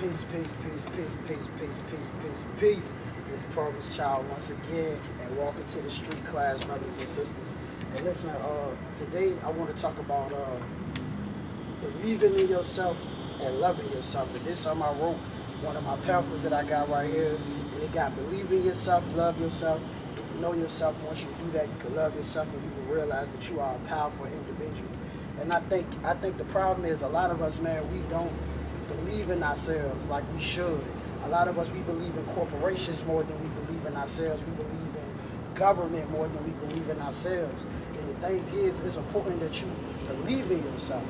Peace, peace, peace, peace, peace, peace, peace, peace, peace. It's Promise Child once again, and welcome to the street class, brothers and sisters. And listen, today I want to talk about believing in yourself and loving yourself. And this time I wrote one of my pamphlets that I got right here, and it got believe in yourself, love yourself, get to know yourself. Once you do that, you can love yourself, and you will realize that you are a powerful individual. And I think the problem is a lot of us, man, we don't believe in ourselves like we should. A lot of us, we believe in corporations more than we believe in ourselves. We believe in government more than we believe in ourselves. And the thing is, it's important that you believe in yourself.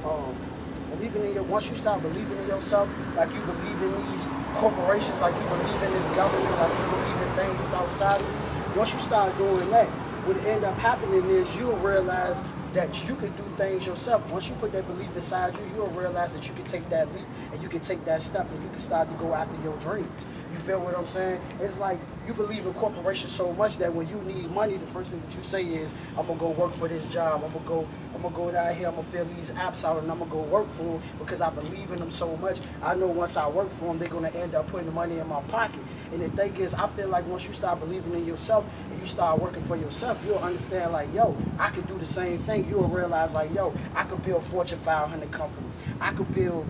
Once you start believing in yourself, like you believe in these corporations, like you believe in this government, like you believe in things that's outside of you, once you start doing that, what end up happening is you'll realize that you can do things yourself. Once you put that belief inside you, you'll realize that you can take that leap and you can take that step and you can start to go after your dreams. You feel what I'm saying? It's like you believe in corporations so much that when you need money, the first thing that you say is, I'm gonna go work for this job. I'm gonna go down here, I'm gonna fill these apps out and I'm gonna go work for them because I believe in them so much. I know once I work for them, they're gonna end up putting the money in my pocket. And the thing is, I feel like once you start believing in yourself and you start working for yourself, you'll understand like, yo, I could do the same thing. You'll realize like, yo, I could build Fortune 500 companies. I could build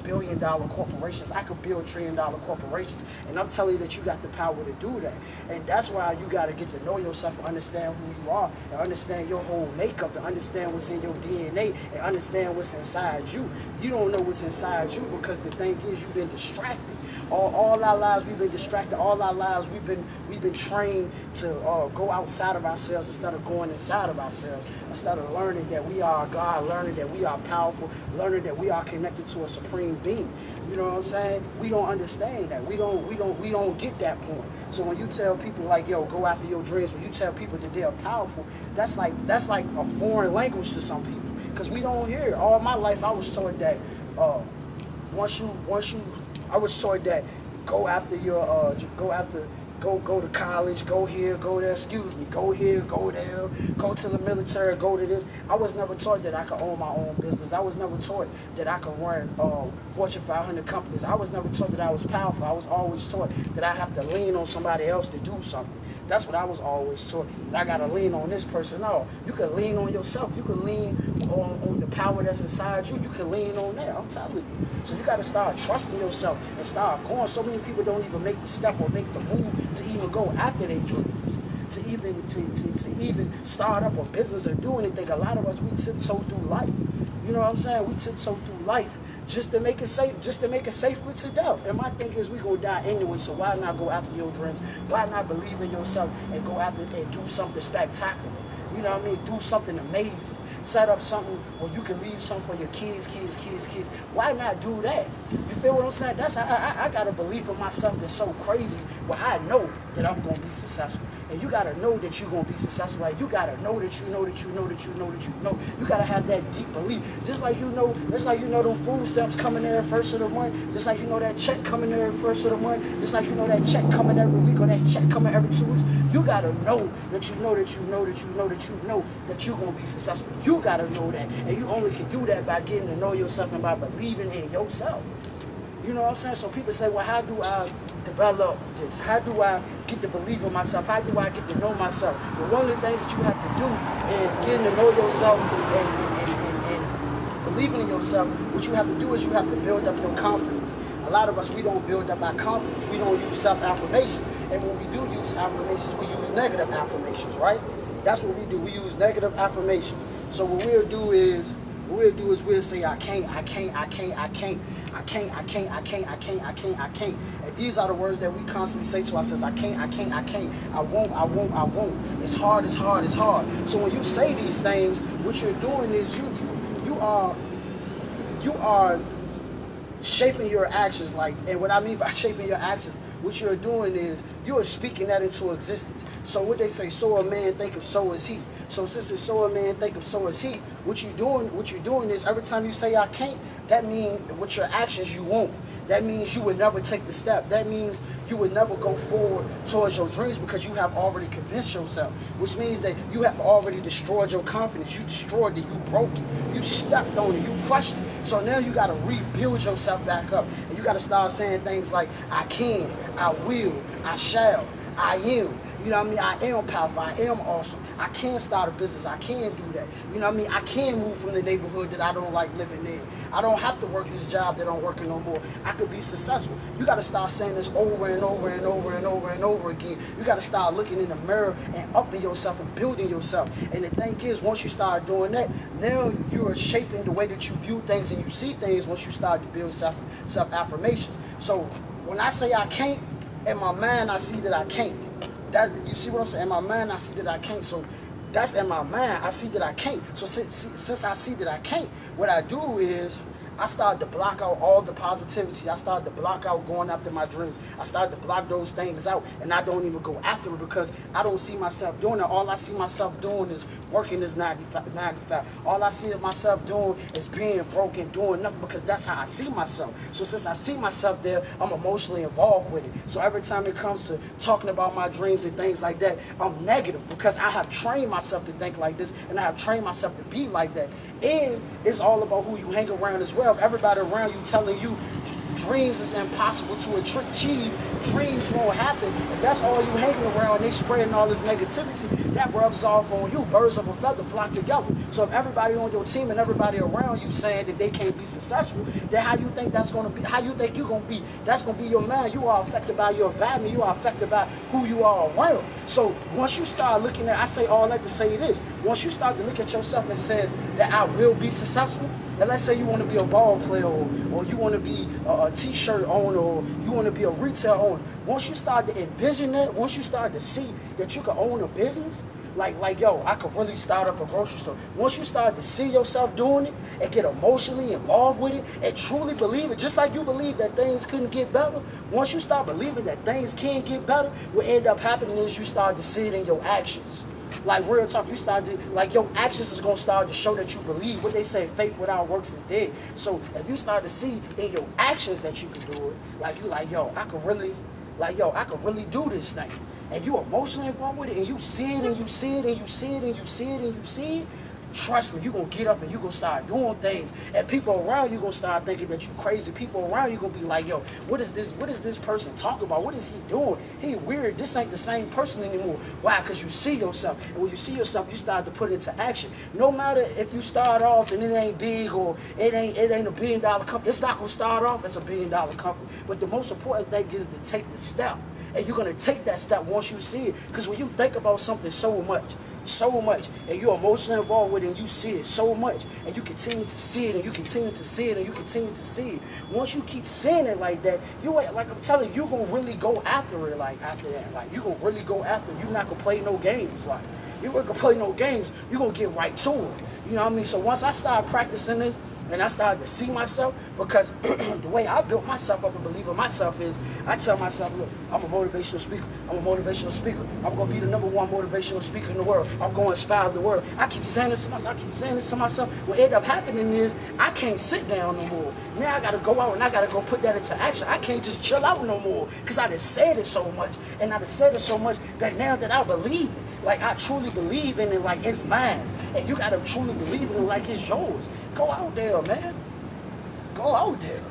billion-dollar corporations. I could build trillion-dollar corporations. And I'm telling you that you got the power to do that. And that's why you got to get to know yourself and understand who you are and understand your whole makeup and understand what's in your DNA and understand what's inside you. You don't know what's inside you because the thing is you've been distracted. All our lives we've been distracted. All our lives we've been trained to go outside of ourselves instead of going inside of ourselves. Instead of learning that we are God, learning that we are powerful, learning that we are connected to a supreme being. You know what I'm saying? We don't understand that. We don't get that point. So when you tell people like, yo, go after your dreams, when you tell people that they are powerful, that's like a foreign language to some people because we don't hear it. All my life I was taught that I was taught that go after your go to college, go here, go there, go here, go there, go to the military, go to this. I was never taught that I could own my own business. I was never taught that I could run Fortune 500 companies. I was never taught that I was powerful. I was always taught that I have to lean on somebody else to do something. That's what I was always taught. That I gotta lean on this person. No, you can lean on yourself. You can lean on the power that's inside you. You can lean on that. I'm telling you. So you gotta start trusting yourself and start going. So many people don't even make the step or make the move to even go after their dreams, to even start up a business or do anything. A lot of us, we tiptoe through life. You know what I'm saying? We tiptoe through life just to make it safe, safely to death. And my thing is, we gonna die anyway. So why not go after your dreams? Why not believe in yourself and go after and do something spectacular? You know what I mean? Do something amazing. Set up something where you can leave something for your kids. Why not do that? You feel what I'm saying? That's I got a belief in myself that's so crazy where I know that I'm going to be successful. And you got to know that you're going to be successful. Like you got to know that you know that you know that you know that you know. You got to have that deep belief. Just like you know them food stamps coming there first of the month. Just like you know that check coming there first of the month. Just like you know that check coming every week or that check coming every 2 weeks. You got to know that you know that you know that you know that you know that you're going to be successful. You got to know that. And you only can do that by getting to know yourself and by believing in yourself. You know what I'm saying? So people say, well, how do I develop this? How do I get to believe in myself? How do I get to know myself? Well, one of the things that you have to do is getting to know yourself and believing in yourself. What you have to do is you have to build up your confidence. A lot of us, we don't build up our confidence. We don't use self-affirmations. And when we do use affirmations, we use negative affirmations, right? That's what we do. We use negative affirmations. So what we'll do is we'll say, I can't. And these are the words that we constantly say to ourselves. I can't. I won't. It's hard. So when you say these things, what you're doing is you are shaping your actions. And what I mean by shaping your actions, what you're doing is you are speaking that into existence. So what they say, so a man thinketh, so is he. So since it's so a man thinketh, so is he, what you're doing is every time you say I can't, that means with your actions you won't. That means you would never take the step. That means you would never go forward towards your dreams because you have already convinced yourself, which means that you have already destroyed your confidence. You destroyed it, you broke it, you stepped on it, you crushed it. So now you got to rebuild yourself back up. And you got to start saying things like, I can, I will, I shall, I am. You know what I mean? I am powerful. I am awesome. I can start a business. I can do that. You know what I mean? I can move from the neighborhood that I don't like living in. I don't have to work this job that I'm working no more. I could be successful. You got to start saying this over and over and over and over and over again. You got to start looking in the mirror and upping yourself and building yourself. And the thing is, once you start doing that, now you're shaping the way that you view things and you see things once you start to build self-affirmations. So when I say I can't, in my mind, I see that I can't. That, you see what I'm saying? In my mind, I see that I can't. So that's in my mind. I see that I can't. So since I see that I can't, what I do is I started to block out all the positivity. I started to block out going after my dreams. I started to block those things out, and I don't even go after it because I don't see myself doing it. All I see myself doing is working this 9 to 5. All I see myself doing is being broke and doing nothing because that's how I see myself. So since I see myself there, I'm emotionally involved with it. So every time it comes to talking about my dreams and things like that, I'm negative because I have trained myself to think like this, and I have trained myself to be like that. And it's all about who you hang around as well. If everybody around you telling you dreams is impossible to achieve, dreams won't happen, if that's all you hanging around and they spreading all this negativity, that rubs off on you. Birds of a feather flock together. So if everybody on your team and everybody around you saying that they can't be successful, then how you think that's going to be, how you think you're going to be, that's going to be your mind. You are affected by your environment. You are affected by who you are around. So once you start looking at, I say all that to say this, once you start to look at yourself and says that I will be successful, and let's say you want to be a ball player or you want to be a t-shirt owner or you want to be a retail owner, once you start to envision that, once you start to see that you can own a business, like yo, I could really start up a grocery store. Once you start to see yourself doing it and get emotionally involved with it and truly believe it, just like you believe that things couldn't get better, once you start believing that things can get better, what end up happening is you start to see it in your actions. Like real talk, you start to, like your actions is going to start to show that you believe. What they say, faith without works is dead. So if you start to see in your actions that you can do it, like you like, yo, I could really do this thing. And you emotionally involved with it and you see it and you see it and you see it and you see it and you see it, trust me, you're going to get up and you're going to start doing things. And people around you going to start thinking that you're crazy. People around you going to be like, yo, what is this person talking about? What is he doing? He weird. This ain't the same person anymore. Why? Because you see yourself. And when you see yourself, you start to put it into action. No matter if you start off and it ain't big or it ain't $1 billion company, it's not going to start off as $1 billion company. But the most important thing is to take the step. And you're going to take that step once you see it. Because when you think about something so much, and you're emotionally involved with it, and you see it so much, and you continue to see it, and you continue to see it, and you continue to see it. Once you keep seeing it like that, like I'm telling you, you're going to really go after it, like, after that. Like, you're going to really go after it. You're not going to play no games. Like, you're not going to play no games. You're going to get right to it. You know what I mean? So once I started practicing this, and I started to see myself, because the way I built myself up and believe in myself is, I tell myself, look, I'm a motivational speaker. I'm a motivational speaker. I'm going to be the #1 motivational speaker in the world. I'm going to inspire the world. I keep saying this to myself. What ended up happening is, I can't sit down no more. Now I got to go out and I got to go put that into action. I can't just chill out no more, because I just said it so much. And I just said it so much that now that I believe it, like I truly believe in it, like it's mine. And you got to truly believe in it like it's yours. Go out there, man. Go out there.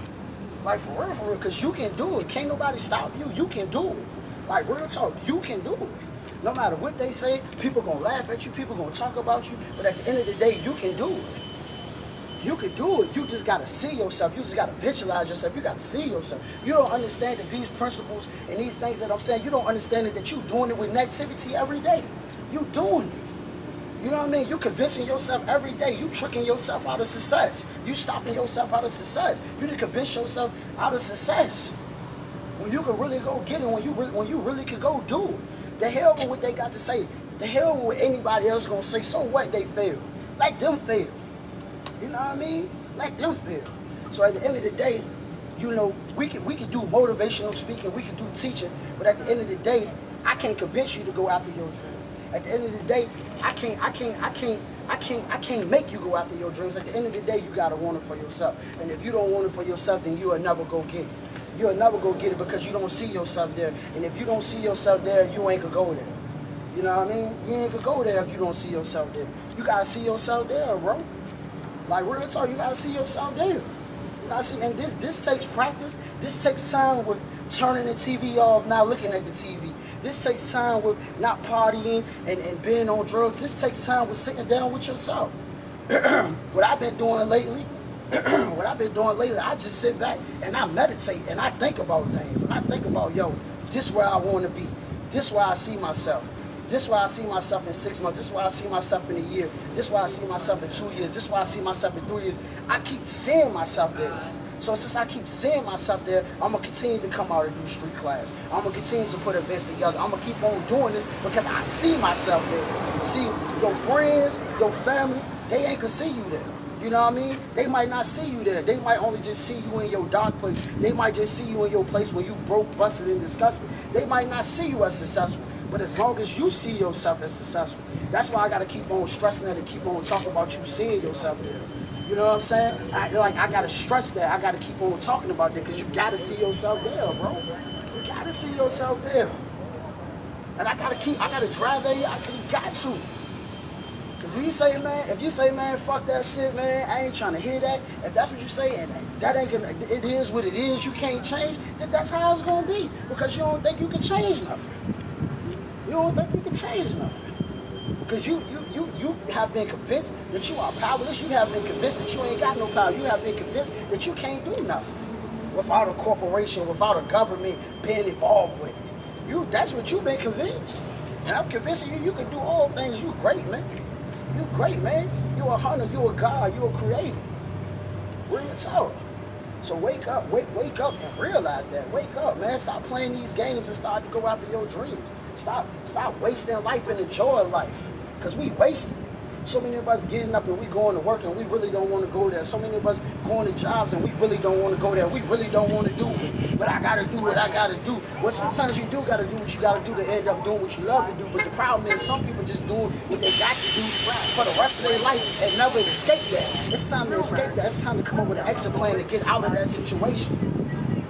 Like for real, because you can do it. Can't nobody stop you. You can do it. Like real talk, you can do it. No matter what they say, people gonna laugh at you, people gonna talk about you, but at the end of the day, you can do it. You can do it. You just gotta see yourself. You just gotta visualize yourself. You gotta see yourself. You don't understand that these principles and these things that I'm saying, you don't understand that you doing it with negativity every day. You doing it. You know what I mean? You convincing yourself every day. You tricking yourself out of success. You stopping yourself out of success. You to convince yourself out of success. When you can really go get it, when you really can go do it. The hell with what they got to say. The hell with what anybody else gonna say. So what? They fail. Let them fail. You know what I mean? Let them fail. So at the end of the day, you know, we can do motivational speaking, we can do teaching, but at the end of the day, I can't convince you to go after your dreams. At the end of the day, I can't make you go after your dreams. At the end of the day, you gotta want it for yourself. And if you don't want it for yourself, then you'll never go get it. You'll never go get it because you don't see yourself there. And if you don't see yourself there, you ain't gonna go there. You know what I mean? You ain't gonna go there if you don't see yourself there. You gotta see yourself there, bro. Like real talk, you gotta see yourself there. You gotta see, and this takes practice. This takes time with turning the TV off, not looking at the TV. This takes time with not partying and being on drugs. This takes time with sitting down with yourself. What I've been doing lately, I just sit back and I meditate and I think about things. And I think about, yo, this is where I want to be. This is where I see myself. This is why I see myself in 6 months. This is why I see myself in a year. This is why I see myself in 2 years. This is why I see myself in 3 years. I keep seeing myself there. So since I keep seeing myself there, I'm going to continue to come out and do street class. I'm going to continue to put events together. I'm going to keep on doing this because I see myself there. See, your friends, your family, they ain't going to see you there. You know what I mean? They might not see you there. They might only just see you in your dark place. They might just see you in your place where you broke, busted, and disgusted. They might not see you as successful. But as long as you see yourself as successful, that's why I got to keep on stressing that and keep on talking about you seeing yourself there. You know what I'm saying? I got to stress that. I got to keep on talking about that because you got to see yourself there, bro. You got to see yourself there. And I got to drive there. You got to. Because if you say, man, fuck that shit, man, I ain't trying to hear that. If that's what you say, and that ain't gonna, it is what it is, you can't change, then that's how it's going to be. Because you don't think you can change nothing. You don't think you can change nothing. Because you have been convinced that you are powerless. You have been convinced that you ain't got no power. You have been convinced that you can't do nothing without a corporation, without a government being involved with it. That's what you've been convinced. And I'm convincing you can do all things. You great, man. You great, man. You a hunter. You a God. You a creator. Real talk. So wake up and realize that. Wake up, man. Stop playing these games and start to go after your dreams. Stop wasting life and enjoy life. Because we wasting it. So many of us getting up and we going to work and we really don't want to go there. So many of us going to jobs and we really don't want to go there. We really don't want to do it. But I got to do what I got to do. Well, sometimes you do got to do what you got to do to end up doing what you love to do. But the problem is some people just doing what they got to do for the rest of their life and never escape that. It's time to escape that. It's time to come up with an exit plan to get out of that situation.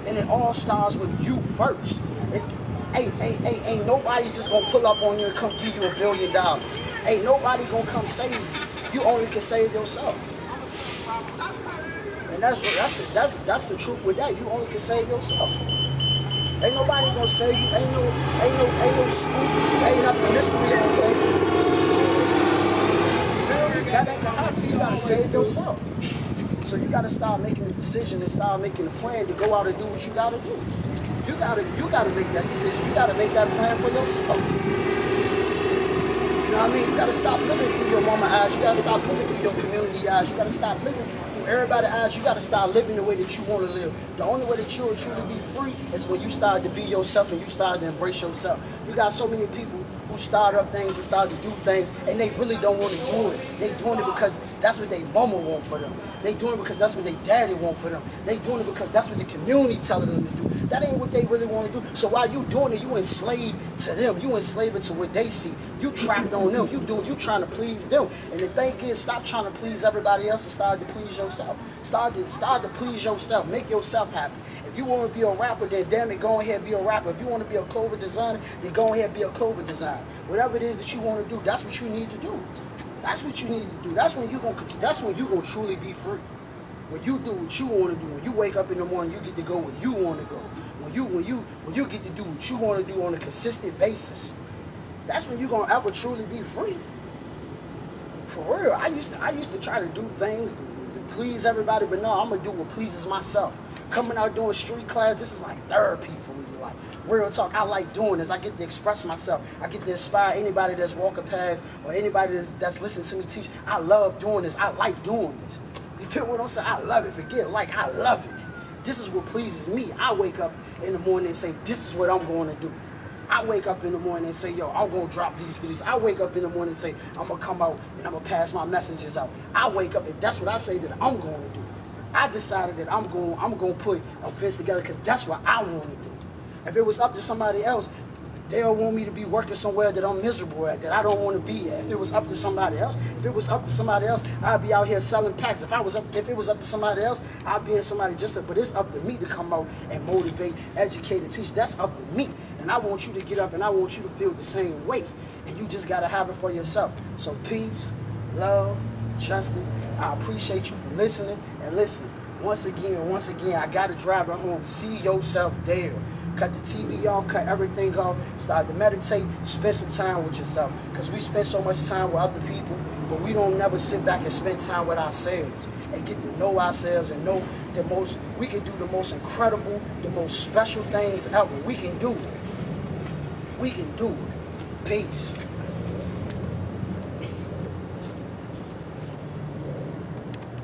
And it all starts with you first. Ain't nobody just gonna pull up on you and come give you $1 billion. Ain't nobody gonna come save you. You only can save yourself. And that's the truth with that. You only can save yourself. Ain't nobody gonna save you. Ain't no spook. Ain't nothing mystery gonna save you. That ain't gonna happen. You gotta save yourself. So you gotta start making a decision and start making a plan to go out and do what you gotta do. You gotta make that decision. You gotta make that plan for yourself. You know what I mean? You gotta stop living through your mama eyes. You gotta stop living through your community eyes. You gotta stop living through everybody's eyes. You gotta start living the way that you want to live. The only way that you will truly be free is when you start to be yourself and you start to embrace yourself. You got so many people who start up things and start to do things and they really don't want to do it. They doing it because that's what their mama want for them. They doing it because that's what their daddy want for them. They doing it because that's what the community telling them to do. That ain't what they really want to do. So while you doing it, you enslaved to them. You enslaved to what they see. You trapped on them. You trying to please them. And the thing is, stop trying to please everybody else and start to please yourself. Start to please yourself. Make yourself happy. If you want to be a rapper, then damn it, go ahead and be a rapper. If you want to be a clothing designer, then go ahead and be a clothing designer. Whatever it is that you want to do, that's what you need to do. That's what you need to do. That's when you gonna truly be free. When you do what you want to do, when you wake up in the morning, you get to go where you want to go. When you get to do what you want to do on a consistent basis, that's when you're gonna ever truly be free. For real, I used to try to do things to please everybody, but no, I'm gonna do what pleases myself. Coming out doing street class, this is like therapy for me. Like real talk, I like doing this. I get to express myself. I get to inspire anybody that's walking past or anybody that's listening to me teach. I love doing this. I like doing this. You feel what I'm saying? I love it. Forget like, I love it. This is what pleases me. I wake up in the morning and say, this is what I'm going to do. I wake up in the morning and say, yo, I'm going to drop these videos. I wake up in the morning and say, I'm going to come out and I'm going to pass my messages out. I wake up and that's what I say that I'm going to do. I decided that I'm going to put events together because that's what I want to do. If it was up to somebody else, They'll want me to be working somewhere that I'm miserable at, that I don't want to be at. If it was up to somebody else, I'd be out here selling packs. If it was up to somebody else, I'd be in somebody but it's up to me to come out and motivate, educate, and teach. That's up to me. And I want you to get up and I want you to feel the same way. And you just gotta have it for yourself. So peace, love, justice. I appreciate you for listening. And listen, once again, I gotta drive it home. See yourself there. Cut the TV off, cut everything off, start to meditate, spend some time with yourself. Because we spend so much time with other people, but we don't never sit back and spend time with ourselves and get to know ourselves and know we can do the most incredible, the most special things ever. We can do it. We can do it. Peace.